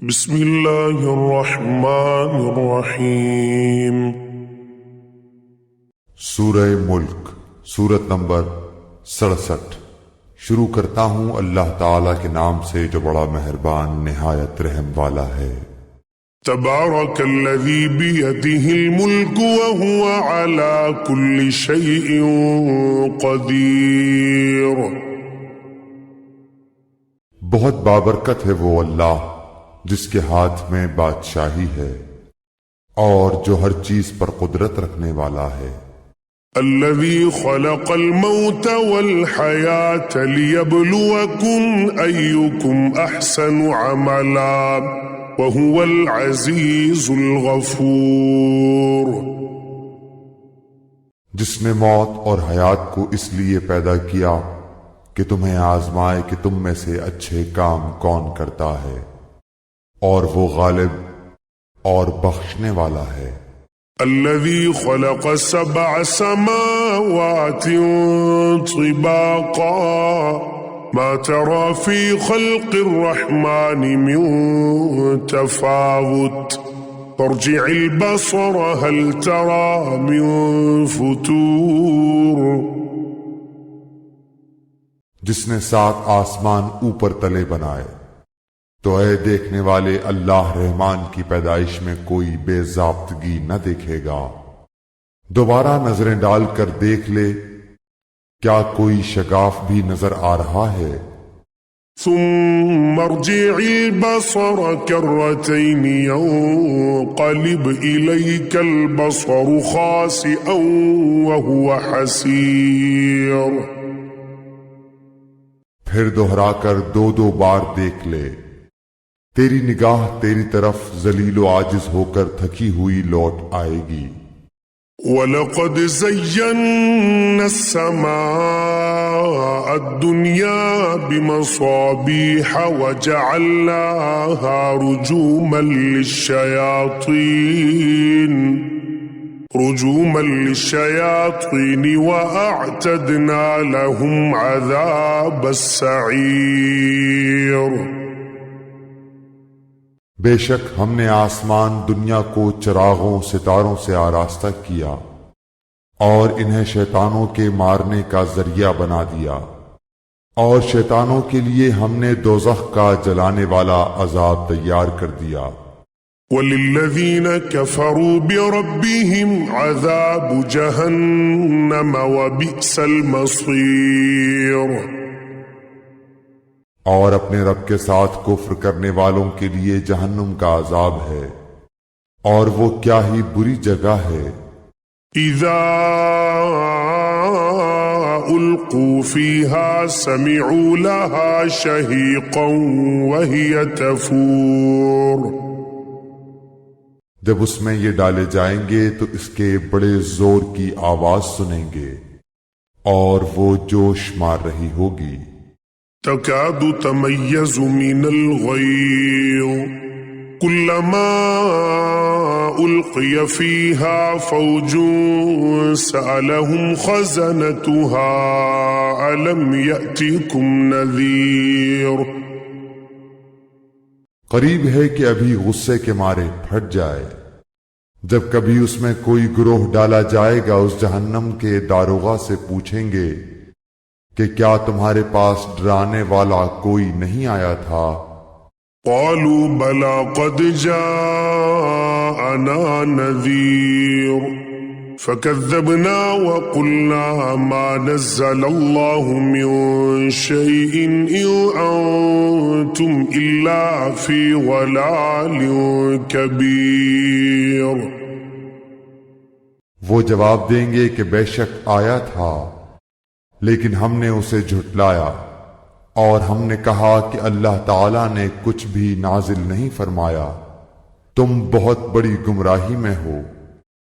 بسم اللہ الرحمن الرحیم۔ سورہ ملک، سورت نمبر 67۔ شروع کرتا ہوں اللہ تعالیٰ کے نام سے جو بڑا مہربان نہایت رحم والا ہے۔ تبارک الذی بیدہ الملک وہو علی کل شیء قدیر۔ بہت بابرکت ہے وہ اللہ جس کے ہاتھ میں بادشاہی ہے اور جو ہر چیز پر قدرت رکھنے والا ہے۔ الذی خلق الموت والحیاة لیبلوکم ایکم احسن عملا وہو العزیز الغفور۔ جس نے موت اور حیات کو اس لیے پیدا کیا کہ تمہیں آزمائے کہ تم میں سے اچھے کام کون کرتا ہے، اور وہ غالب اور بخشنے والا ہے۔ الذي خلق 7 سماوات طباقا ما ترى في خلق الرحمن من تفاوت فارجع البصر هل ترى من فتور۔ جس نے 7 آسمان اوپر تلے بنائے تو اے دیکھنے والے اللہ رحمان کی پیدائش میں کوئی بے ضابطگی نہ دیکھے گا۔ دوبارہ نظریں ڈال کر دیکھ لے، کیا کوئی شگاف بھی نظر آ رہا ہے؟ ثم ارجع البصر كرتين ينقلب إليك البصر خاسئا وهو حسير۔ پھر دوہرا کر 2 بار دیکھ لے، تیری نگاہ تیری طرف ذلیل و عاجز ہو کر تھکی ہوئی لوٹ آئے گی۔ وَلَقَدْ زَيَّنَّا السَّمَاءَ الدُّنْيَا بِمَصَابِيحَ وَجَعَلْنَاهَا رُجُومًا لِلشَّيَاطِينِ وَأَعْتَدْنَا لَهُمْ عَذَابَ السَّعِيرِ۔ بے شک ہم نے آسمان دنیا کو چراغوں ستاروں سے آراستہ کیا اور انہیں شیطانوں کے مارنے کا ذریعہ بنا دیا، اور شیطانوں کے لیے ہم نے دوزخ کا جلانے والا عذاب تیار کر دیا۔ وَلِلَّذِينَ كَفَرُوا بِرَبِّهِمْ عَذَابُ جَهَنَّمَ وَبِئْسَ الْمَصِيرُ۔ اور اپنے رب کے ساتھ کفر کرنے والوں کے لیے جہنم کا عذاب ہے، اور وہ کیا ہی بری جگہ ہے۔ اذا القوا فيها سمعوا لها شهيقا وهي تفور۔ جب اس میں یہ ڈالے جائیں گے تو اس کے بڑے زور کی آواز سنیں گے اور وہ جوش مار رہی ہوگی۔ تكاد تميز من الغيظ كلما ألقي فيها فوج سألهم خزنتها ألم يأتكم نذير۔ قریب ہے کہ ابھی غصے کے مارے پھٹ جائے جب کبھی اس میں کوئی گروہ ڈالا جائے گا، اس جہنم کے داروغہ سے پوچھیں گے کہ کیا تمہارے پاس ڈرانے والا کوئی نہیں آیا تھا؟ قالوا بلى قد جاءنا نذير فكذبنا وقلنا ما نزل الله من شيء إن أنتم إلا في ضلال كبير۔ وہ جواب دیں گے کہ بے شک آیا تھا، لیکن ہم نے اسے جھٹلایا، اور ہم نے کہا کہ اللہ تعالیٰ نے کچھ بھی نازل نہیں فرمایا، تم بہت بڑی گمراہی میں ہو۔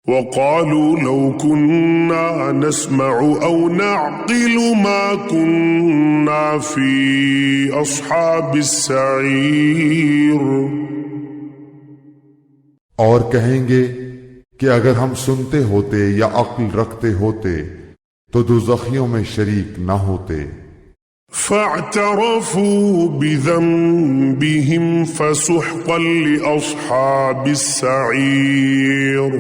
وقالوا لو كنا نسمع أو نعقل ما كنا في أصحاب السعير۔ اور کہیں گے کہ اگر ہم سنتے ہوتے یا عقل رکھتے ہوتے تو دوزخیوں میں شریک نہ ہوتے۔ فاعترفوا بذنبهم فسحقا لأصحاب السعير.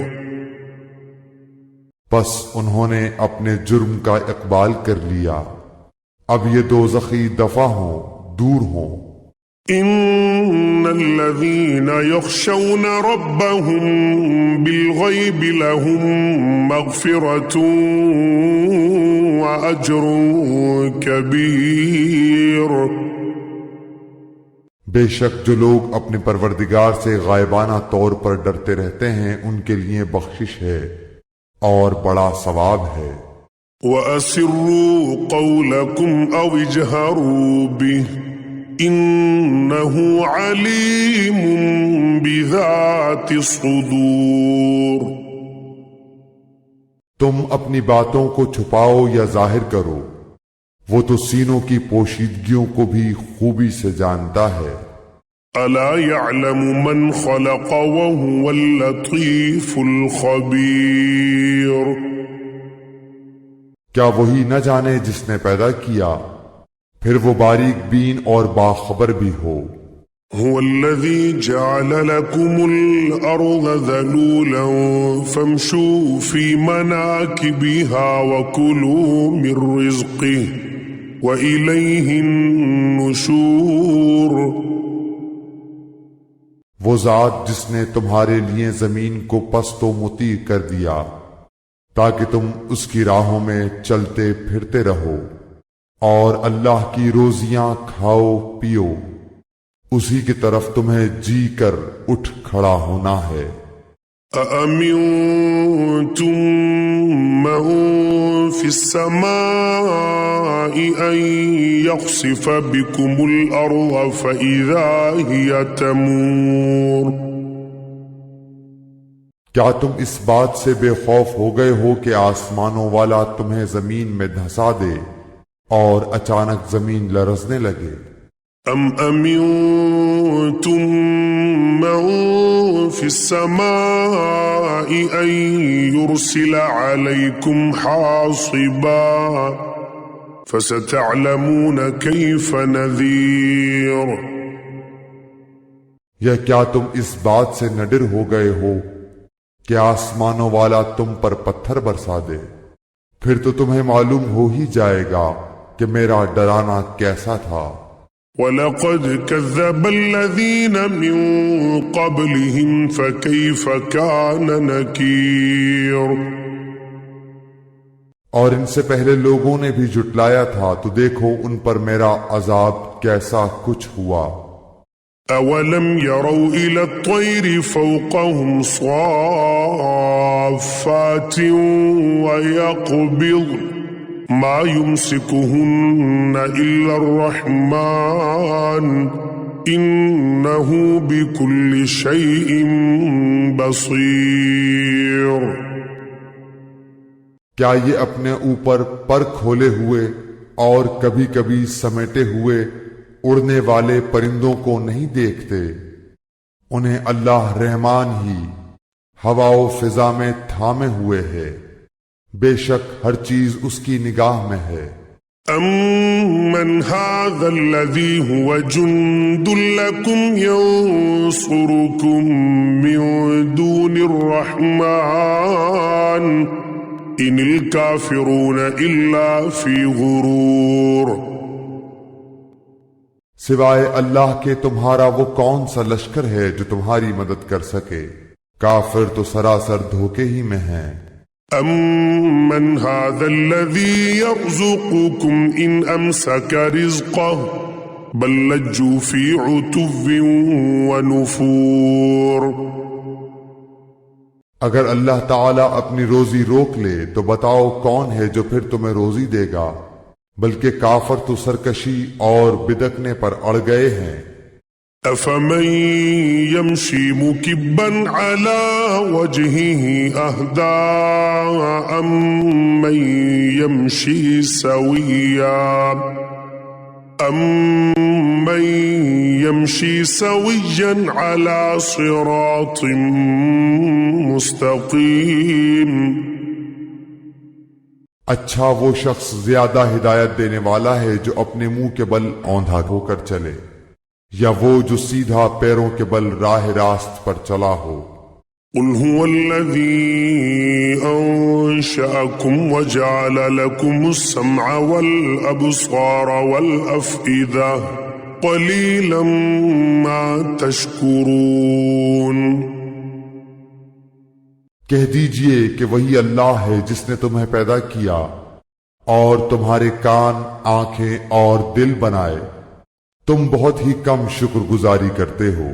بس انہوں نے اپنے جرم کا اقبال کر لیا، اب یہ دوزخی دفع ہوں، دور ہوں. إن الذين يخشون ربهم بالغيب لهم مغفرة وأجر كبير. بے شک جو لوگ اپنے پروردگار سے غائبانہ طور پر ڈرتے رہتے ہیں ان کے لیے بخشش ہے اور بڑا ثواب ہے. وَأَسِرُّوا قَوْلَكُمْ أَوْ اجْهَرُوا بِهِ إِنَّهُ عَلِيمٌ بِذَاتِ الصُّدُورِ. تم اپنی باتوں کو چھپاؤ یا ظاہر کرو، وہ تو سینوں کی پوشیدگیوں کو بھی خوبی سے جانتا ہے. أَلَا يَعْلَمُ مَنْ خَلَقَ وَهُوَ اللَّطِيفُ الْخَبِيرُ. کیا وہی نہ جانے جس نے پیدا کیا، پھر وہ باریک بین اور باخبر بھی ہو. هو الذي جعل لكم الأرض ذلولا فامشوا في مناكبها وكلوا من رزقه وإليه النشور. وہ ذات جس نے تمہارے لیے زمین کو پست و مطیع کر دیا تاکہ تم اس کی راہوں میں چلتے پھرتے رہو، اور اللہ کی روزیاں کھاؤ پیو، اسی کی طرف تمہیں جی کر اٹھ کھڑا ہونا ہے. أَأَمِنتُم مَّن فِي السَّمَاءِ أَن يَخْسِفَ بِكُمُ الْأَرْضَ فَإِذَا هِيَ تَمُورُ. کیا تم اس بات سے بے خوف ہو گئے ہو کہ آسمانوں والا تمہیں زمین میں دھسا دے اور اچانک زمین لرزنے لگے؟ أَمْ أَمِنتُم مَّن فِي السَّمَاءِ أَن يُرْسِلَ عَلَيْكُمْ حَاصِبًا فَسَتَعْلَمُونَ كَيْفَ نَذِيرٌ. یا کیا تم اس بات سے نہ ڈر ہو گئے ہو کہ آسمانوں والا تم پر پتھر برسا دے؟ پھر تو تمہیں معلوم ہو ہی جائے گا کہ میرا ڈرانا کیسا تھا. وَلَقَدْ كَذَّبَ الَّذِينَ مِن قَبْلِهِمْ فَكَيْفَ كَانَ نَكِيرٌ. اور ان سے پہلے لوگوں نے بھی جھٹلایا تھا، تو دیکھو ان پر میرا عذاب کیسا کچھ ہوا. أَوَلَمْ يَرَوْا إِلَى الطَّيْرِ فَوْقَهُمْ صَافَّاتٍ وَيَقْبِضْنَ مَا يُمْسِكُهُنَّ إِلَّا الرَّحْمَنُ إِنَّهُ بِكُلِّ شَيْءٍ بَصِيرٌ. کیا یہ اپنے اوپر پر کھولے ہوئے اور کبھی کبھی سمیٹے ہوئے اڑنے والے پرندوں کو نہیں دیکھتے؟ انہیں اللہ رحمان ہی ہوا و فضا میں تھامے ہوئے ہے، بے شک ہر چیز اس کی نگاہ میں ہے. أَمَّنْ هَذَا الَّذِي هُوَ جُنْدٌ لَكُمْ يَنْصُرُكُمْ مِنْ دُونِ الرَّحْمَنِ إِنِ الْكَافِرُونَ إِلَّا فِي غُرُورٍ. سوائے اللہ کے تمہارا وہ کون سا لشکر ہے جو تمہاری مدد کر سکے؟ کافر تو سراسر دھوکے ہی میں ہیں. أَمَّنْ هَذَا الَّذِي يَرْزُقُكُمْ إِنْ أَمْسَكَ رِزْقَهُ بَلْ لَجُّوا فِي عُتُوٍّ وَنُفُورٍ. اگر اللہ تعالیٰ اپنی روزی روک لے تو بتاؤ کون ہے جو پھر تمہیں روزی دے گا، بلکہ کافر تو سرکشی اور بدکنے پر اڑ گئے ہیں. أَفَمَن يَمْشِي مُكِبًّا عَلَى وَجْهِهِ أَهْدَىٰ أَمَّن يَمْشِي سَوِيًّا عَلَى صِرَاطٍ مُسْتَقِيمٍ. اچھا وہ شخص زیادہ ہدایت دینے والا ہے جو اپنے منہ کے بل اوندھا ہو کر چلے، یا وہ جو سیدھا پیروں کے بل راہ راست پر چلا ہو۔ قل هو الذي أنشأكم وجعل لكم السمع والأبصار والأفئدة قليلا ما تشكرون۔ کہہ دیجئے کہ وہی اللہ ہے جس نے تمہیں پیدا کیا اور تمہارے کان، آنکھیں اور دل بنائے، تم بہت ہی کم شکر گزاری کرتے ہو۔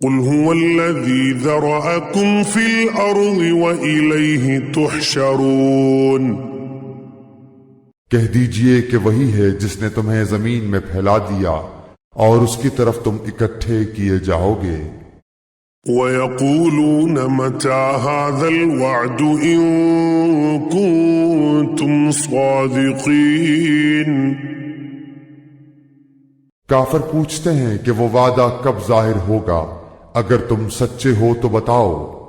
قل هو الذي ذرأكم في الأرض وإليه تحشرون۔ کہہ دیجئے کہ وہی ہے جس نے تمہیں زمین میں پھیلا دیا اور اس کی طرف تم اکٹھے کیے جاؤ گے۔ وَيَقُولُونَ مَتَى هَذَا الْوَعْدُ إِن كُنتُمْ صَادِقِينَ۔ کافر پوچھتے ہیں کہ وہ وعدہ کب ظاہر ہوگا، اگر تم سچے ہو تو بتاؤ۔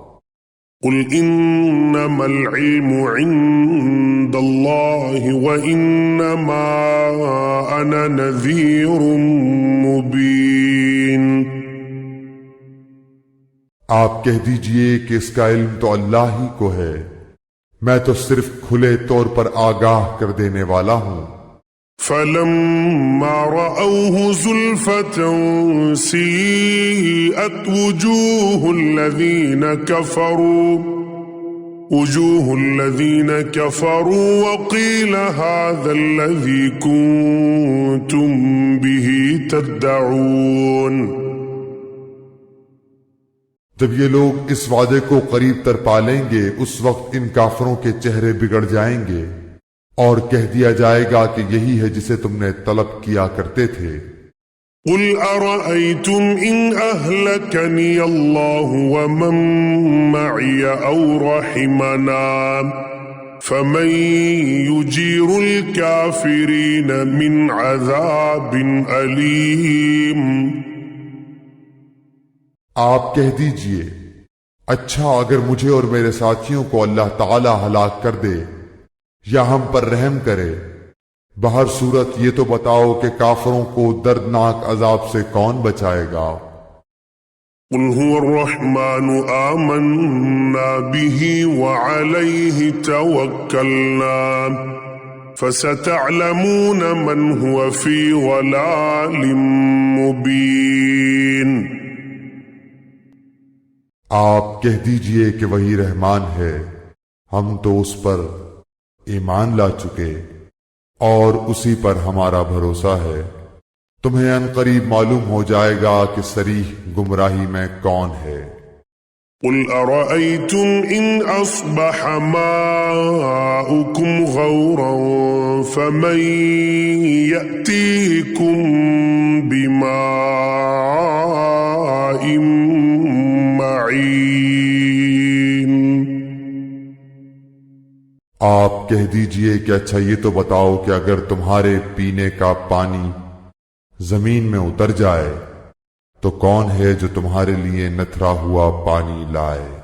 قُلْ إِنَّمَا الْعِلْمُ عِندَ اللَّهِ وَإِنَّمَا أَنَا نَذِيرٌ مُبِينٌ۔ آپ کہہ دیجئے کہ اس کا علم تو اللہ ہی کو ہے، میں تو صرف کھلے طور پر آگاہ کر دینے والا ہوں۔ فَلَمَّا رَأَوْهُ زُلْفَةً سِيئَتْ وُجُوهُ الَّذِينَ كَفَرُوا وَقِيلَ هَذَا الَّذِي كُنتُم بِهِ تَدَّعُونَ۔ جب یہ لوگ اس وعدے کو قریب تر پالیں گے، اس وقت ان کافروں کے چہرے بگڑ جائیں گے اور کہہ دیا جائے گا کہ یہی ہے جسے تم نے طلب کیا کرتے تھے۔ قُلْ أَرَأَيْتُمْ إِنْ أَهْلَكَنِيَ اللَّهُ وَمَن مَّعِيَ أَوْ رَحِمَنَا فَمَن يُجِيرُ الْكَافِرِينَ مِنْ عَذَابٍ أَلِيمٍ۔ آپ کہہ دیجئے، اچھا اگر مجھے اور میرے ساتھیوں کو اللہ تعالی ہلاک کر دے یا ہم پر رحم کرے، بہر صورت یہ تو بتاؤ کہ کافروں کو دردناک عذاب سے کون بچائے گا۔ قل هو الرحمن آمنا به وعليه توكلنا فستعلمون من هو في ضلال مبين۔ آپ کہہ دیجئے کہ وہی رحمان ہے، ہم تو اس پر ایمان لا چکے اور اسی پر ہمارا بھروسہ ہے، تمہیں ان قریب معلوم ہو جائے گا کہ صریح گمراہی میں کون ہے۔ قل أرأيتم إن أصبح ماؤكم غورا فمن يأتيكم بماء معين۔ آپ کہہ دیجئے کہ اچھا یہ تو بتاؤ کہ اگر تمہارے پینے کا پانی زمین میں اتر جائے تو کون ہے جو تمہارے لیے نتھرا ہوا پانی لائے؟